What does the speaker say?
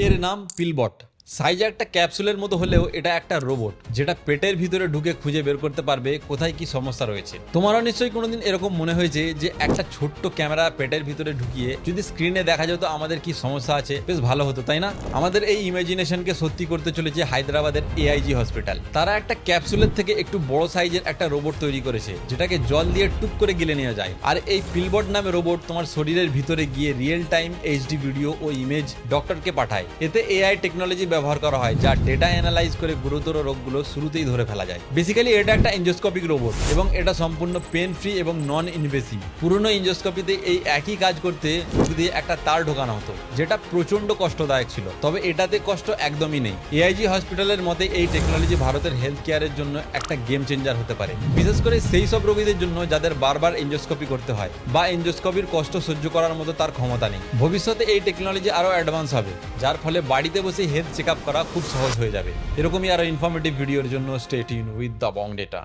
এর নাম পিলবট। সাইজে একটা ক্যাপসুলের মতো হলেও এটা একটা রোবট, যেটা পেটের ভিতরে ঢুকে খুঁজে বের করতে পারবে কোথায় কি সমস্যা রয়েছে। তোমারও নিশ্চয়ই কোনোদিন এরকম মনে হয়েছে যে একটা ছোট্ট ক্যামেরা পেটের ভিতরে ঢুকিয়ে যদি স্ক্রিনে দেখা যেত আমাদের কি সমস্যা আছে, বেশ ভালো হতো, তাই না? আমাদের এই ইমাজিনেশনকে সত্যি করতে চলেছে হায়দ্রাবাদের AIG হসপিটাল। তারা একটা ক্যাপসুলের থেকে একটু বড় সাইজের একটা রোবট তৈরি করেছে, যেটাকে জল দিয়ে টুক করে গিলে নেওয়া যায়। আর এই পিলবট নামে রোবট তোমার শরীরের ভিতরে গিয়ে রিয়েল টাইম HD ভিডিও ও ইমেজ ডক্টরকে পাঠায়। এতে AI টেকনোলজি ব্যবহার করা হয়, যা ডেটা অ্যানালাইজ করে গুরুতর রোগগুলো শুরুতেই ধরে ফেলা যায়। বেসিক্যালি এটা একটা এনজিওস্কোপিক রোবট এবং এটা সম্পূর্ণ পেন ফ্রি এবং নন ইনভেসিভ। পুরনো এনজিওস্কোপিতে এই একই কাজ করতে মুখ দিয়ে একটা তার ঢোকানো হতো, যেটা প্রচন্ড কষ্টদায়ক ছিল। তবে এটাতে কষ্ট একদমই নেই। AIG হসপিটালের মতে এই টেকনোলজি ভারতের হেলথ কেয়ারের জন্য একটা গেম চেঞ্জার হতে পারে, বিশেষ করে সেই সব রোগীদের জন্য যাদের বারবার এনজিওস্কোপি করতে হয় বা এনজিওস্কোপির কষ্ট সহ্য করার মতো তার ক্ষমতা নেই। ভবিষ্যতে এই টেকনোলজি আরো অ্যাডভান্স হবে, যার ফলে বাড়িতে বসে হেলথ চেক আপ করা খুব সহজ হয়ে যাবে। এরকমই আরো ইনফরমেটিভ ভিডিওর জন্য stay tune with the Bong data.